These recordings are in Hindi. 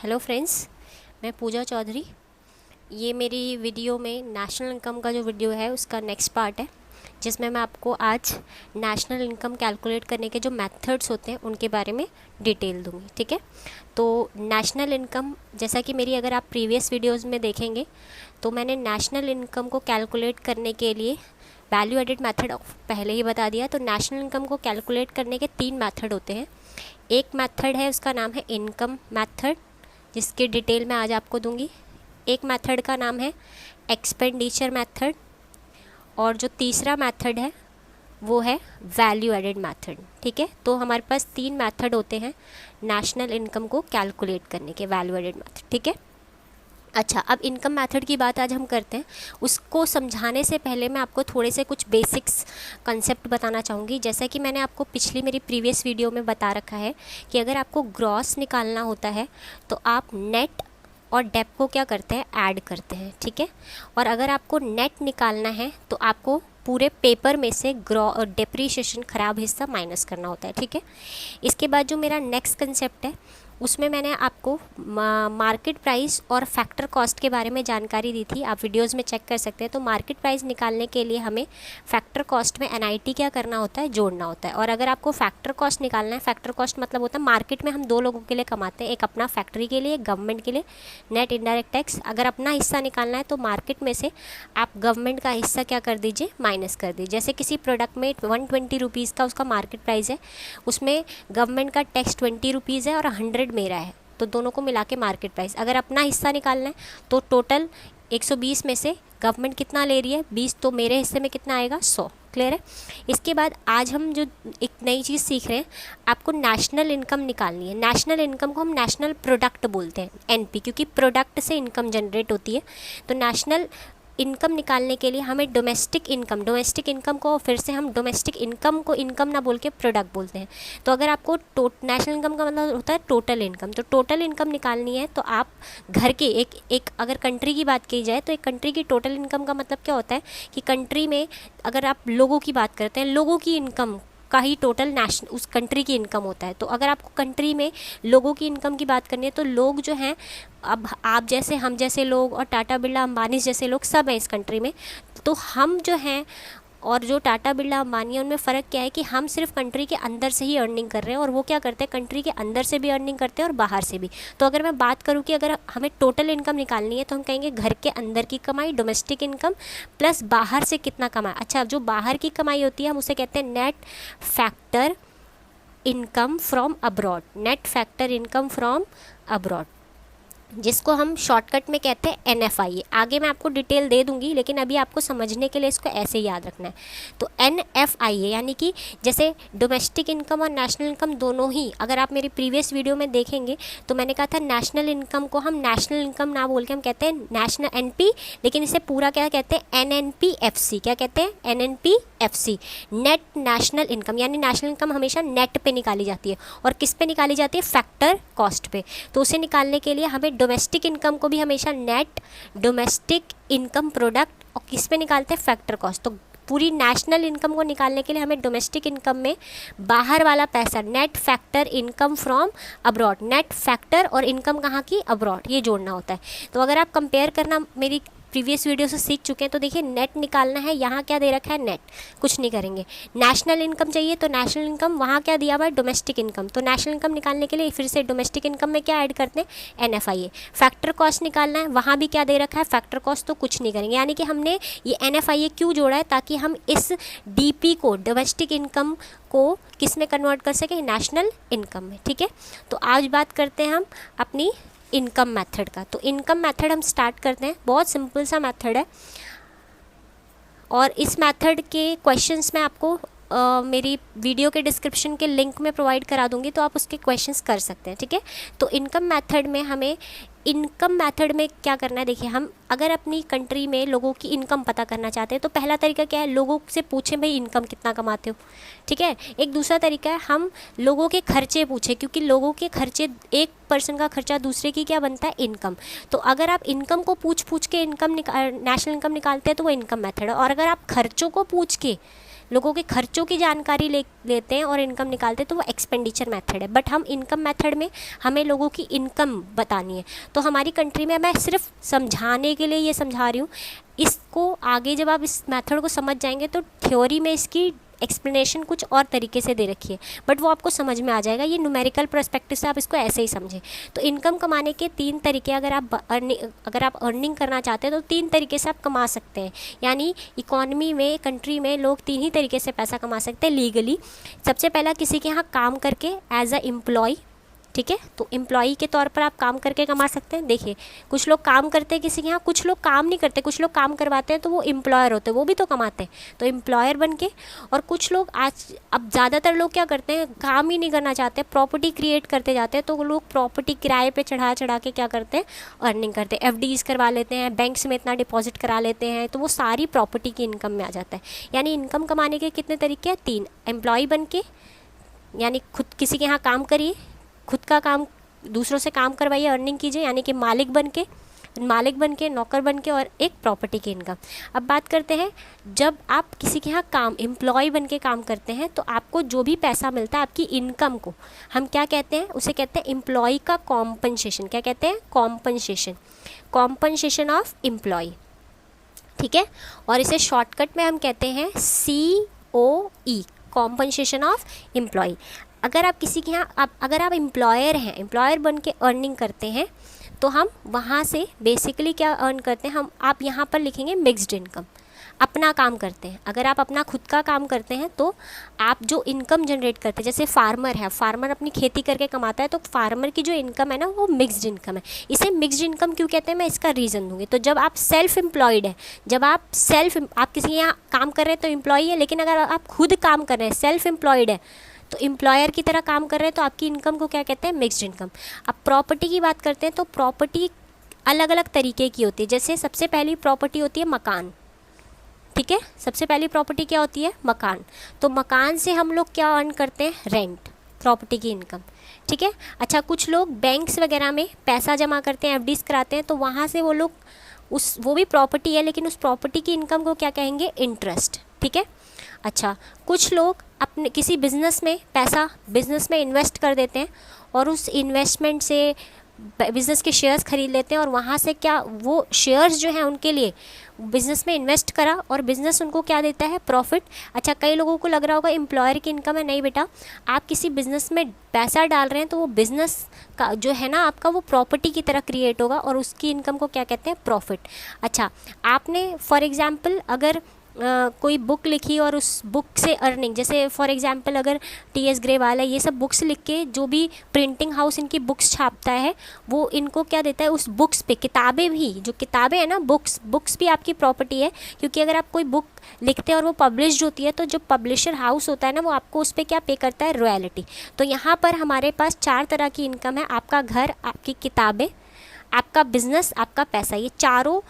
हेलो फ्रेंड्स, मैं पूजा चौधरी। ये मेरी वीडियो में नेशनल इनकम का जो वीडियो है उसका नेक्स्ट पार्ट है, जिसमें मैं आपको आज नेशनल इनकम कैलकुलेट करने के जो मेथड्स होते हैं उनके बारे में डिटेल दूंगी। ठीक है, तो नेशनल इनकम, जैसा कि मेरी अगर आप प्रीवियस वीडियोस में देखेंगे तो मैंने नेशनल इनकम को कैलकुलेट करने के लिए वैल्यू एडिड मेथड पहले ही बता दिया। तो नेशनल इनकम को कैलकुलेट करने के 3 मेथड होते हैं। एक मेथड है, उसका नाम है इनकम मेथड, जिसकी डिटेल मैं आज आपको दूंगी। एक मेथड का नाम है एक्सपेंडिचर मेथड, और जो तीसरा मेथड है वो है वैल्यू एडेड मेथड। ठीक है, तो हमारे पास 3 मेथड होते हैं नेशनल इनकम को कैलकुलेट करने के, वैल्यू एडेड मेथड। ठीक है, अच्छा, अब इनकम मेथड की बात आज हम करते हैं। उसको समझाने से पहले मैं आपको थोड़े से कुछ बेसिक्स कंसेप्ट बताना चाहूँगी। जैसा कि मैंने आपको पिछली मेरी प्रीवियस वीडियो में बता रखा है कि अगर आपको ग्रॉस निकालना होता है तो आप नेट और डेप को क्या करते हैं, ऐड करते हैं। ठीक है, और अगर आपको नेट निकालना है तो आपको पूरे पेपर में से डेप्रीशिएशन ख़राब हिस्सा माइनस करना होता है। ठीक है, इसके बाद जो मेरा नेक्स्ट कंसेप्ट है उसमें मैंने आपको मार्केट प्राइस और फैक्टर कॉस्ट के बारे में जानकारी दी थी। आप वीडियोस में चेक कर सकते हैं। तो मार्केट प्राइस निकालने के लिए हमें फैक्टर कॉस्ट में एनआईटी क्या करना होता है, जोड़ना होता है। और अगर आपको फैक्टर कॉस्ट निकालना है, फैक्टर कॉस्ट मतलब होता है मार्केट में हम 2 लोगों के लिए कमाते हैं, एक अपना फैक्ट्री के लिए, गवर्नमेंट के लिए, नेट इनडायरेक्ट टैक्स। अगर अपना हिस्सा निकालना है तो मार्केट में से आप गवर्नमेंट का हिस्सा क्या कर दीजिए, माइनस कर दीजिए। जैसे किसी प्रोडक्ट में 120 रुपीज़ का उसका मार्केट प्राइस है, उसमें गवर्नमेंट का टैक्स 20 रुपीज़ है और 100 मेरा है, तो दोनों को मिला के मार्केट प्राइस। अगर अपना हिस्सा निकालना है तो टोटल 120 में से गवर्नमेंट कितना ले रही है, 20, तो मेरे हिस्से में कितना आएगा, 100। क्लियर है। इसके बाद आज हम जो एक नई चीज़ सीख रहे हैं, आपको नेशनल इनकम निकालनी है। नेशनल इनकम को हम नेशनल प्रोडक्ट बोलते हैं, एनपी, क्योंकि प्रोडक्ट से इनकम जनरेट होती है। तो नेशनल इनकम निकालने के लिए हमें डोमेस्टिक इनकम को फिर से हम डोमेस्टिक इनकम को इनकम ना बोल के प्रोडक्ट बोलते हैं। तो अगर आपको नेशनल इनकम का मतलब होता है टोटल इनकम, तो टोटल इनकम निकालनी है तो आप घर के एक अगर कंट्री की बात की जाए तो एक कंट्री की टोटल इनकम का मतलब क्या होता है कि कंट्री में अगर आप लोगों की बात करते हैं, लोगों की इनकम का ही टोटल नेशनल उस कंट्री की इनकम होता है। तो अगर आपको कंट्री में लोगों की इनकम की बात करनी है तो लोग जो हैं, अब आप जैसे, हम जैसे लोग और टाटा बिरला अंबानी जैसे लोग सब हैं इस कंट्री में। तो हम जो हैं और जो टाटा बिरला अंबानी है, उनमें फ़र्क क्या है कि हम सिर्फ कंट्री के अंदर से ही अर्निंग कर रहे हैं और वो क्या करते हैं, कंट्री के अंदर से भी अर्निंग करते हैं और बाहर से भी। तो अगर मैं बात करूँ कि अगर हमें टोटल इनकम निकालनी है तो हम कहेंगे घर के अंदर की कमाई, डोमेस्टिक इनकम, प्लस बाहर से कितना कमाया। अच्छा, जो बाहर की कमाई होती है हम उसे कहते हैं net factor income from abroad, net factor income from abroad, जिसको हम शॉर्टकट में कहते हैं NFIA। आगे मैं आपको डिटेल दे दूंगी, लेकिन अभी आपको समझने के लिए इसको ऐसे याद रखना है। तो NFIA यानी कि जैसे डोमेस्टिक इनकम और नेशनल इनकम दोनों ही, अगर आप मेरी प्रीवियस वीडियो में देखेंगे तो मैंने कहा था नेशनल इनकम को हम नेशनल इनकम ना बोल के हम कहते हैं नेशनल NP, लेकिन इसे पूरा क्या कहते हैं, NNPFC। क्या कहते हैं, NNPFC, नेट नेशनल इनकम। यानी नेशनल इनकम हमेशा नेट पे निकाली जाती है और किस पे निकाली जाती है, फैक्टर कॉस्ट पे। तो उसे निकालने के लिए हमें डोमेस्टिक इनकम को भी हमेशा नेट डोमेस्टिक इनकम प्रोडक्ट और किस पे निकालते हैं, फैक्टर कॉस्ट। तो पूरी नेशनल इनकम को निकालने के लिए हमें डोमेस्टिक इनकम में बाहर वाला पैसा, net factor income from abroad, net factor और इनकम कहाँ की, अब्रॉड, ये जोड़ना होता है। तो अगर आप कंपेयर करना मेरी प्रीवियस वीडियो से सीख चुके हैं तो देखिए नेट निकालना है, यहाँ क्या दे रखा है, नेट, कुछ नहीं करेंगे। नेशनल इनकम चाहिए तो नेशनल इनकम, वहाँ क्या दिया हुआ है, डोमेस्टिक इनकम। तो नेशनल इनकम निकालने के लिए फिर से डोमेस्टिक इनकम में क्या ऐड करते हैं, NFIA। फैक्टर कॉस्ट निकालना है, वहाँ भी क्या दे रखा है, फैक्टर कॉस्ट, तो कुछ नहीं करेंगे। यानी कि हमने ये NFIA क्यों जोड़ा है, ताकि हम इस DP को, डोमेस्टिक इनकम को, किस में कन्वर्ट कर सकें, नेशनल इनकम में। ठीक है, तो आज बात करते हैं हम अपनी इनकम मेथड का। तो इनकम मेथड हम स्टार्ट करते हैं, बहुत सिंपल सा मेथड है और इस मेथड के क्वेश्चंस मैं आपको मेरी वीडियो के डिस्क्रिप्शन के लिंक में प्रोवाइड करा दूंगी, तो आप उसके क्वेश्चंस कर सकते हैं। ठीक है, तो इनकम मेथड में हमें, इनकम मेथड में क्या करना है, देखिए हम अगर अपनी कंट्री में लोगों की इनकम पता करना चाहते हैं तो पहला तरीका क्या है, लोगों से पूछें भाई इनकम कितना कमाते हो। ठीक है, एक दूसरा तरीका है हम लोगों के खर्चे पूछें, क्योंकि लोगों के खर्चे, एक पर्सन का खर्चा दूसरे की क्या बनता है, इनकम। तो अगर आप इनकम को पूछ के इनकम नेशनल इनकम निकालते हैं तो वो इनकम मेथड है। और अगर आप खर्चों को पूछ के लोगों के खर्चों की जानकारी लेते हैं और इनकम निकालते हैं, तो वो एक्सपेंडिचर मेथड है। बट हम इनकम मेथड में हमें लोगों की इनकम बतानी है। तो हमारी कंट्री में, मैं सिर्फ समझाने के लिए ये समझा रही हूँ, इसको आगे जब आप इस मेथड को समझ जाएंगे तो थ्योरी में इसकी एक्सप्लेनेशन कुछ और तरीके से दे रखी है, बट वो आपको समझ में आ जाएगा। ये न्यूमेरिकल पर्सपेक्टिव से आप इसको ऐसे ही समझें। तो इनकम कमाने के 3 तरीके, अगर आप अर्निंग करना चाहते हैं तो 3 तरीके से आप कमा सकते हैं। यानी इकोनॉमी में, कंट्री में लोग 3 ही तरीके से पैसा कमा सकते हैं लीगली। सबसे पहला, किसी के यहाँ काम करके एज अ एम्प्लॉय, ठीक है। तो एम्प्लॉई के तौर पर आप काम करके कमा सकते हैं। देखिए, कुछ लोग काम करते हैं किसी के यहाँ, कुछ लोग काम नहीं करते, कुछ लोग काम करवाते हैं तो वो एम्प्लॉयर होते हैं, वो भी तो कमाते हैं। तो एम्प्लॉयर बन के, और कुछ लोग अब ज़्यादातर लोग क्या करते हैं, काम ही नहीं करना चाहते, प्रॉपर्टी क्रिएट करते जाते हैं। तो वो लोग प्रॉपर्टी किराए पे चढ़ा चढ़ा के क्या करते हैं, अर्निंग करते हैं। एफडीज करवा लेते हैं, बैंक्स में इतना डिपॉजिट करा लेते हैं, तो वो सारी प्रॉपर्टी की इनकम में आ जाता है। यानी इनकम कमाने के कितने तरीके हैं, 3। एम्प्लॉय बन के, यानी खुद किसी के यहाँ काम करिए, खुद का काम दूसरों से काम करवाइए, अर्निंग कीजिए, यानी कि मालिक बन के, नौकर बन के, और एक प्रॉपर्टी की इनकम। अब बात करते हैं, जब आप किसी के यहाँ एम्प्लॉय बन के काम करते हैं तो आपको जो भी पैसा मिलता है, आपकी इनकम को हम क्या कहते हैं, उसे कहते हैं एम्प्लॉय का कॉम्पनसेशन। क्या कहते हैं, कॉम्पनसेशन ऑफ एम्प्लॉय, ठीक है। और इसे शॉर्टकट में हम कहते हैं COE, कॉम्पनसेशन ऑफ एम्प्लॉय। अगर आप किसी के यहाँ अगर आप एम्प्लॉयर हैं, एम्प्लॉयर बन के अर्निंग करते हैं, तो हम वहाँ से बेसिकली क्या अर्न करते हैं, आप यहाँ पर लिखेंगे मिक्स्ड इनकम। अपना काम करते हैं, अगर आप अपना खुद का काम करते हैं तो आप जो इनकम जनरेट करते हैं, जैसे फार्मर है, फार्मर अपनी खेती करके कमाता है, तो फार्मर की जो इनकम है ना, वो मिक्स्ड इनकम है। इसे मिक्स्ड इनकम क्यों कहते हैं, मैं इसका रीज़न दूंगी। तो जब आप सेल्फ एम्प्लॉयड है, जब आप किसी के यहाँ काम कर रहे हैं तो एम्प्लॉय है, लेकिन अगर आप खुद काम कर रहे हैं, सेल्फ एम्प्लॉयड है, तो एम्प्लॉयर की तरह काम कर रहे हैं, तो आपकी इनकम को क्या कहते हैं, मिक्स्ड इनकम। अब प्रॉपर्टी की बात करते हैं, तो प्रॉपर्टी अलग अलग तरीके की होती है। जैसे सबसे पहली प्रॉपर्टी होती है मकान, ठीक है। सबसे पहली प्रॉपर्टी क्या होती है, मकान। तो मकान से हम लोग क्या अर्न करते हैं, रेंट, प्रॉपर्टी की इनकम, ठीक है। अच्छा, कुछ लोग बैंक्स वगैरह में पैसा जमा करते हैं, एफडीज कराते हैं, तो वहाँ से वो लोग वो भी प्रॉपर्टी है, लेकिन उस प्रॉपर्टी की इनकम को क्या कहेंगे, इंटरेस्ट, ठीक है। अच्छा, कुछ लोग अपने किसी बिज़नेस में इन्वेस्ट कर देते हैं, और उस इन्वेस्टमेंट से बिज़नेस के शेयर्स खरीद लेते हैं, और वहाँ से क्या, वो शेयर्स जो हैं उनके लिए बिज़नेस में इन्वेस्ट करा, और बिज़नेस उनको क्या देता है, प्रॉफिट। अच्छा, कई लोगों को लग रहा होगा एम्प्लॉयर की इनकम है, नहीं बेटा, आप किसी बिज़नेस में पैसा डाल रहे हैं तो वो बिज़नेस का जो है ना आपका, वो प्रॉपर्टी की तरह क्रिएट होगा, और उसकी इनकम को क्या कहते हैं, प्रॉफिट। अच्छा, आपने फॉर एग्ज़ाम्पल अगर कोई बुक लिखी और उस बुक से अर्निंग, जैसे फॉर एग्जांपल अगर TS ग्रेवाल है, ये सब बुक्स लिख के जो भी प्रिंटिंग हाउस इनकी बुक्स छापता है, वो इनको क्या देता है, उस बुक्स पे, किताबें भी, जो किताबें हैं ना, बुक्स भी आपकी प्रॉपर्टी है। क्योंकि अगर आप कोई बुक लिखते हैं और वो पब्लिश्ड होती है, तो जो पब्लिशर हाउस होता है ना, वो आपको उस पर क्या पे करता है, रॉयल्टी। तो यहाँ पर हमारे पास 4 तरह की इनकम है, आपका घर, आपकी किताबें, आपका बिजनेस, आपका पैसा। ये चारों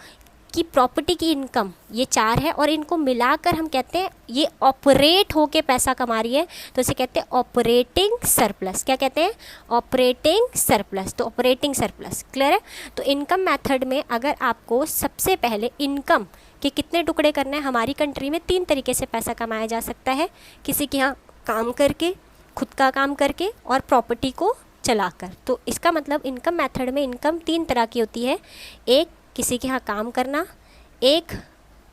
की प्रॉपर्टी की इनकम, ये 4 है, और इनको मिलाकर हम कहते हैं ये ऑपरेट होके पैसा कमा रही है, तो इसे कहते हैं ऑपरेटिंग सरप्लस। क्या कहते हैं, ऑपरेटिंग सरप्लस। तो ऑपरेटिंग सरप्लस क्लियर है। तो इनकम मेथड में अगर आपको सबसे पहले इनकम के कितने टुकड़े करने हैं, हमारी कंट्री में 3 तरीके से पैसा कमाया जा सकता है, किसी के यहाँ काम करके, खुद का काम करके, और प्रॉपर्टी को चलाकर। तो इसका मतलब इनकम मेथड में इनकम 3 तरह की होती है, एक किसी के यहाँ काम करना, एक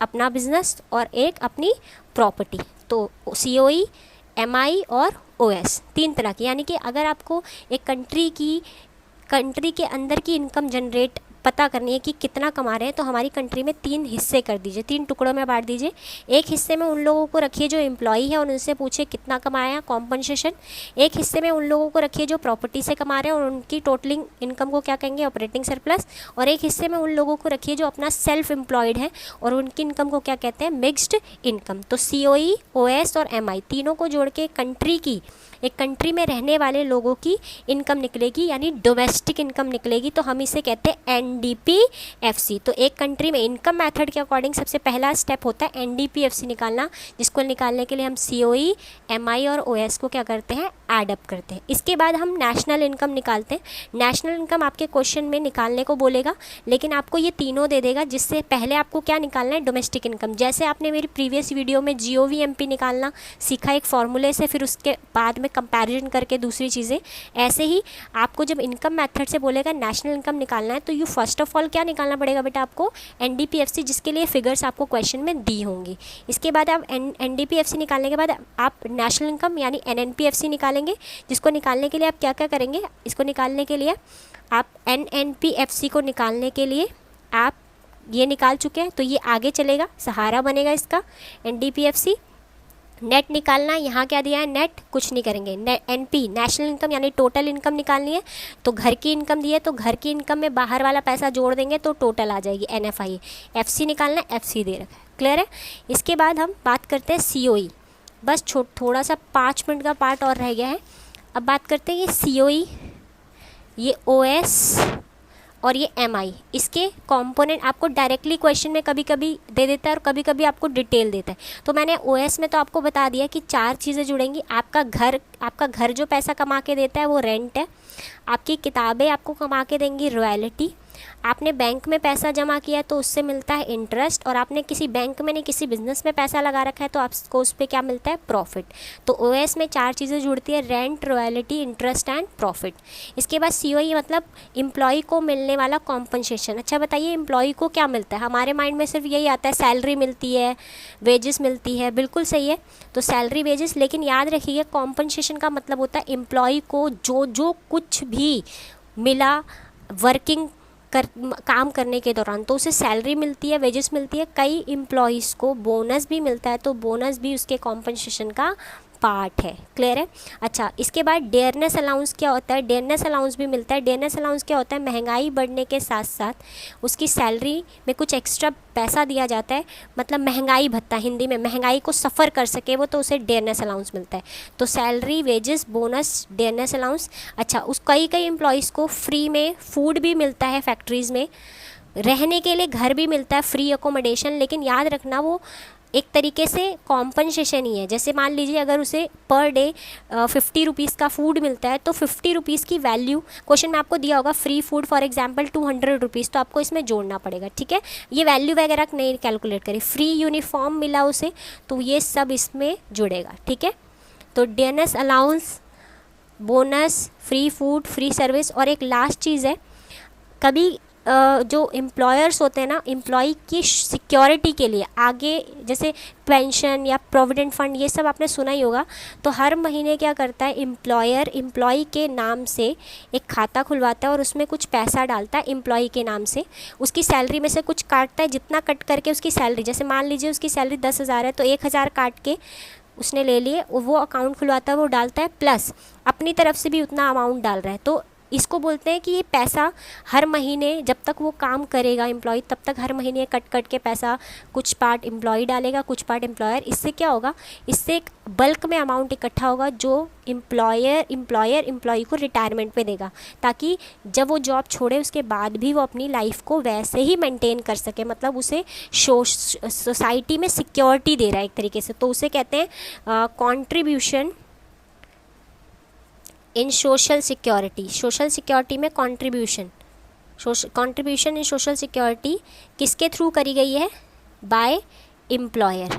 अपना बिजनेस, और एक अपनी प्रॉपर्टी। तो COE, MI और OS 3 तरह की। यानी कि अगर आपको एक कंट्री के अंदर की इनकम जनरेट पता करनी है कि कितना कमा रहे हैं, तो हमारी कंट्री में 3 हिस्से कर दीजिए, 3 टुकड़ों में बांट दीजिए। एक हिस्से में उन लोगों को रखिए जो एम्प्लॉई है, और उनसे पूछिए कितना कमाया, कॉम्पनसेशन। एक हिस्से में उन लोगों को रखिए जो प्रॉपर्टी से कमा रहे हैं, और उनकी टोटलिंग इनकम को क्या कहेंगे, ऑपरेटिंग सरप्लस। और एक हिस्से में उन लोगों को रखिए जो अपना सेल्फ एम्प्लॉयड है, और उनकी इनकम को क्या कहते हैं, मिक्स्ड इनकम। तो COE, OS और MI तीनों को जोड़ के कंट्री की एक कंट्री में रहने वाले लोगों की इनकम निकलेगी, यानी डोमेस्टिक इनकम निकलेगी, तो हम इसे कहते हैं NDPFC। तो एक कंट्री में इनकम मेथड के अकॉर्डिंग सबसे पहला स्टेप होता है NDPFC निकालना, जिसको निकालने के लिए हम COE, MI और OS को क्या करते हैं, ऐड अप करते हैं। इसके बाद हम नेशनल इनकम निकालते हैं। नेशनल इनकम आपके क्वेश्चन में निकालने को बोलेगा, लेकिन आपको ये तीनों दे देगा, जिससे पहले आपको क्या निकालना है, डोमेस्टिक इनकम। जैसे आपने मेरी प्रीवियस वीडियो में GOV-MP निकालना सीखा एक फॉर्मूले से, फिर उसके बाद में कंपैरिजन करके दूसरी चीज़ें, ऐसे ही आपको जब इनकम मेथड से बोलेगा नेशनल इनकम निकालना है, तो यू फर्स्ट ऑफ ऑल क्या निकालना पड़ेगा बेटा आपको, NDPFC, जिसके लिए फिगर्स आपको क्वेश्चन में दी होंगी। इसके बाद आप NDPFC निकालने के बाद आप नेशनल इनकम यानी NNPFC निकालेंगे, जिसको निकालने के लिए आप क्या क्या करेंगे, इसको निकालने के लिए आप NNPFC को निकालने के लिए आप ये निकाल चुके हैं, तो ये आगे चलेगा, सहारा बनेगा इसका NDPFC। नेट निकालना, यहाँ क्या दिया है, नेट कुछ नहीं करेंगे। NP नेशनल इनकम यानी टोटल इनकम निकालनी है, तो घर की इनकम दी है, तो घर की इनकम में बाहर वाला पैसा जोड़ देंगे तो टोटल आ जाएगी NFI। FC निकालना है, FC दे रखा है, क्लियर है। इसके बाद हम बात करते हैं COE, बस थोड़ा सा 5 मिनट का पार्ट और रह गया है। अब बात करते हैं ये COE, ये OS और ये MI, इसके कंपोनेंट आपको डायरेक्टली क्वेश्चन में कभी कभी दे देता है और कभी कभी आपको डिटेल देता है। तो मैंने OS में तो आपको बता दिया कि 4 चीज़ें जुड़ेंगी। आपका घर जो पैसा कमा के देता है वो रेंट है, आपकी किताबें आपको कमा के देंगी रॉयल्टी, आपने बैंक में पैसा जमा किया है तो उससे मिलता है इंटरेस्ट, और आपने किसी बैंक में नहीं किसी बिजनेस में पैसा लगा रखा है तो आपको उस पर क्या मिलता है, प्रॉफिट। तो OS में 4 चीज़ें जुड़ती है, rent, royalty, interest and profit. इसके बाद COE मतलब एम्प्लॉय को मिलने वाला कॉम्पनसेशन। अच्छा बताइए एम्प्लॉय को क्या मिलता है, हमारे माइंड में सिर्फ यही आता है सैलरी मिलती है, वेजेस मिलती है, बिल्कुल सही है, तो सैलरी वेजेस, लेकिन याद रखिए कॉम्पनसेशन का मतलब होता है एम्प्लॉय को जो कुछ भी मिला काम करने के दौरान, तो उसे सैलरी मिलती है, वेजेस मिलती है। कई एम्प्लॉयज़ को बोनस भी मिलता है, तो बोनस भी उसके कॉम्पनसेशन का पार्ट है, क्लियर है। अच्छा, इसके बाद डेयरनेस अलाउंस क्या होता है, डेयरनेस अलाउंस भी मिलता है। डेयरनेस अलाउंस क्या होता है, महंगाई बढ़ने के साथ साथ उसकी सैलरी में कुछ एक्स्ट्रा पैसा दिया जाता है, मतलब महंगाई भत्ता, हिंदी में महंगाई को सफ़र कर सके वो, तो उसे डेयरनेस अलाउंस मिलता है। तो salary, wages, bonus, dearness allowance. अच्छा, उस कई एम्प्लॉयज़ को फ्री में फूड भी मिलता है, फैक्ट्रीज़ में रहने के लिए घर भी मिलता है, फ्री अकोमोडेशन, लेकिन याद रखना वो एक तरीके से कॉम्पनसेशन ही है। जैसे मान लीजिए अगर उसे पर डे 50 रुपीज़ का फूड मिलता है, तो 50 रुपीज़ की वैल्यू क्वेश्चन में आपको दिया होगा, free food for example 200 rupees, तो आपको इसमें जोड़ना पड़ेगा, ठीक है। ये वैल्यू वगैरह नहीं कैलकुलेट करें, फ्री यूनिफॉर्म मिला उसे, तो ये सब इसमें जुड़ेगा, ठीक है। तो dearness allowance, bonus, free food, free service, और एक लास्ट चीज़ है, कभी जो एम्प्लॉयर्स होते हैं ना, एम्प्लॉय की सिक्योरिटी के लिए आगे जैसे पेंशन या प्रोविडेंट फंड, ये सब आपने सुना ही होगा, तो हर महीने क्या करता है एम्प्लॉयर, एम्प्लॉय के नाम से एक खाता खुलवाता है और उसमें कुछ पैसा डालता है एम्प्लॉय के नाम से, उसकी सैलरी में से कुछ काटता है, जितना कट करके उसकी सैलरी, जैसे मान लीजिए उसकी सैलरी 10,000 है, तो 1,000 काट के उसने ले लिए, वो अकाउंट खुलवाता है, वो डालता है, प्लस अपनी तरफ से भी उतना अमाउंट डाल रहा है। तो इसको बोलते हैं कि ये पैसा हर महीने जब तक वो काम करेगा एम्प्लॉय, तब तक हर महीने कट के पैसा कुछ पार्ट एम्प्लॉय डालेगा, कुछ पार्ट एम्प्लॉयर। इससे क्या होगा, इससे एक बल्क में अमाउंट इकट्ठा होगा जो एम्प्लॉयर एम्प्लॉय को रिटायरमेंट पे देगा, ताकि जब वो जॉब छोड़े उसके बाद भी वो अपनी लाइफ को वैसे ही मेंटेन कर सके, मतलब उसे सोसाइटी में सिक्योरिटी दे रहा है एक तरीके से। तो उसे कहते हैं contribution in social security. Social security में कॉन्ट्रीब्यूशन इन सोशल सिक्योरिटी किसके थ्रू करी गई है, बाय एम्प्लॉयर,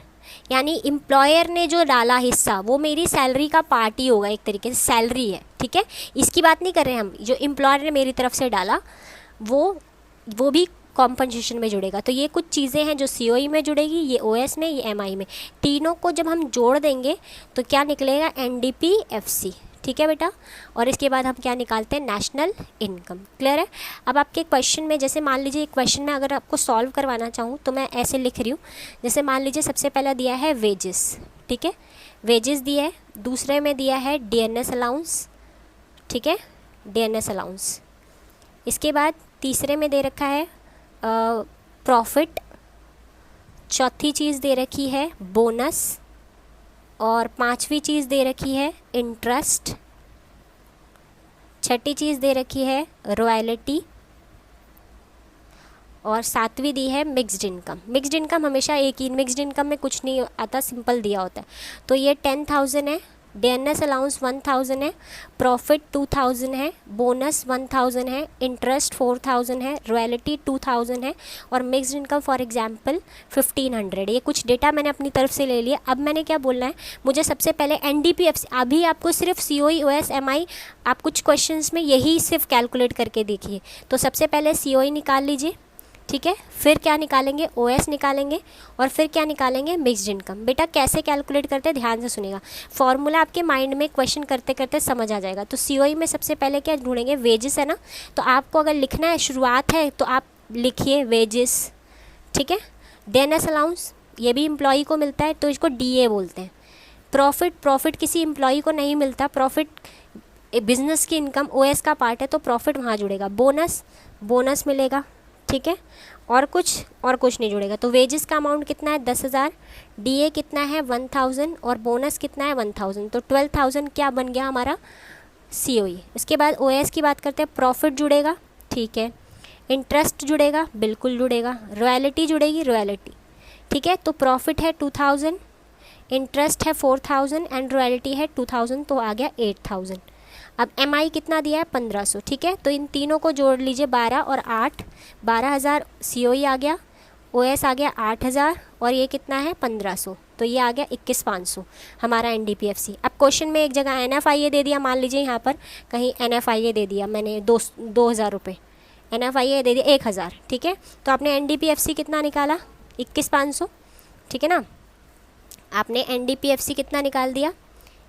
यानी एम्प्लॉयर ने जो डाला हिस्सा वो मेरी सैलरी का पार्ट ही होगा, एक तरीके से सैलरी है, ठीक है। इसकी बात नहीं कर रहे हैं हम, जो एम्प्लॉयर ने मेरी तरफ से डाला वो भी कॉम्पनसेशन में जुड़ेगा। तो ये कुछ चीज़ें हैं जो COE में जुड़ेगी, ये OS में, ये MI में, तीनों को जब हम जोड़ देंगे तो क्या निकलेगा, NDPFC, ठीक है बेटा। और इसके बाद हम क्या निकालते हैं, नेशनल इनकम, क्लियर है। अब आपके क्वेश्चन में, जैसे मान लीजिए क्वेश्चन में अगर आपको सॉल्व करवाना चाहूँ तो मैं ऐसे लिख रही हूँ, जैसे मान लीजिए सबसे पहला दिया है वेजेस, ठीक है, वेजेस दिया है, दूसरे में दिया है डेयरनेस अलाउंस, ठीक है, डेयरनेस अलाउंस। इसके बाद तीसरे में दे रखा है प्रॉफिट, चौथी चीज़ दे रखी है बोनस, और पांचवी चीज़ दे रखी है इंटरेस्ट, छठी चीज़ दे रखी है रॉयल्टी, और सातवीं दी है मिक्स्ड इनकम। मिक्स्ड इनकम हमेशा एक ही, मिक्स्ड इनकम में कुछ नहीं आता, सिंपल दिया होता है। तो ये 10,000 है, डीएनएस अलाउंस 1,000 है, प्रॉफिट 2,000 है, बोनस 1,000 है, इंटरेस्ट 4,000 है, रॉयल्टी 2,000 है, और मिक्स्ड इनकम फॉर एग्जांपल 1,500। ये कुछ डेटा मैंने अपनी तरफ से ले लिया। अब मैंने क्या बोलना है, मुझे सबसे पहले एनडीपीएफसी, अभी आपको सिर्फ सीओई ओएस एमआई, आप कुछ क्वेश्चंस में यही सिर्फ कैलकुलेट करके देखिए। तो सबसे पहले सीओई निकाल लीजिए, ठीक है। फिर क्या निकालेंगे, ओएस निकालेंगे, और फिर क्या निकालेंगे, मिक्स्ड इनकम। बेटा कैसे कैलकुलेट करते हैं, ध्यान से सुनिएगा। फॉर्मूला आपके माइंड में क्वेश्चन करते करते समझ आ जाएगा। तो सीओई में सबसे पहले क्या ढूंढेंगे, वेजेस है ना। तो आपको अगर लिखना है, शुरुआत है, तो आप लिखिए वेजेस, ठीक है। डीएनएस अलाउंस ये भी एम्प्लॉई को मिलता है, तो इसको डीए बोलते हैं। प्रॉफिट किसी एम्प्लॉई को नहीं मिलता, प्रॉफिट बिजनेस की इनकम ओएस का पार्ट है, तो प्रॉफिट वहाँ जुड़ेगा। बोनस मिलेगा, ठीक है, और कुछ नहीं जुड़ेगा। तो वेजेस का अमाउंट कितना है, 10,000, डीए कितना है 1,000, और बोनस कितना है 1,000। तो 12,000 क्या बन गया हमारा सीओई। इसके बाद ओएस की बात करते हैं, प्रॉफिट जुड़ेगा, ठीक है, इंटरेस्ट जुड़ेगा, बिल्कुल जुड़ेगा, रॉयल्टी जुड़ेगी, रॉयल्टी, ठीक है। तो प्रॉफिट है 2,000, इंटरेस्ट है 4,000 एंड रॉयल्टी है 2,000, तो आ गया 8,000। अब एमआई कितना दिया है 1,500, ठीक है। तो इन तीनों को जोड़ लीजिए, 12 और 8, 12,000 सीओई आ गया, ओएस आ गया 8,000, और ये कितना है 1,500, तो ये आ गया 21,500 हमारा एनडीपीएफसी। अब क्वेश्चन में एक जगह एनएफआईए दे दिया, मान लीजिए यहाँ पर कहीं एनएफआईए दे दिया मैंने 2,000 रुपये, एनएफआईए दे दिया 1,000, ठीक है। तो आपने एनडीपीएफसी कितना निकाला 21,500, ठीक है ना। आपने एनडीपीएफसी कितना निकाल दिया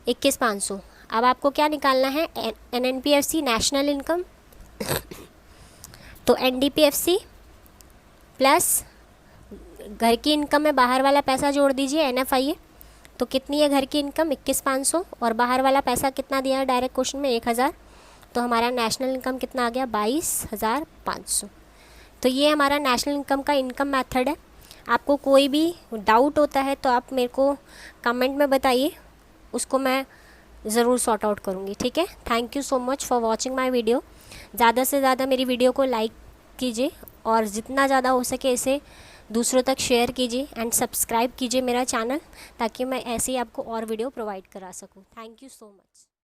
21,500। अब आपको क्या निकालना है, एनएनपीएफसी नेशनल इनकम। तो एनडीपीएफसी प्लस घर की इनकम में बाहर वाला पैसा जोड़ दीजिए, एनएफआईए। तो कितनी है घर की इनकम 21,500, और बाहर वाला पैसा कितना दिया है डायरेक्ट क्वेश्चन में 1,000। तो हमारा नेशनल इनकम कितना आ गया 22,500। तो ये हमारा नेशनल इनकम का इनकम मेथड है। आपको कोई भी डाउट होता है तो आप मेरे को कमेंट में बताइए, उसको मैं ज़रूर सॉर्ट आउट करूँगी, ठीक है। Thank you so much for watching my video. ज़्यादा से ज़्यादा मेरी वीडियो को लाइक कीजिए, और जितना ज़्यादा हो सके इसे दूसरों तक शेयर कीजिए, एंड सब्सक्राइब कीजिए मेरा चैनल, ताकि मैं ऐसे ही आपको और वीडियो प्रोवाइड करा सकूँ। Thank you so much.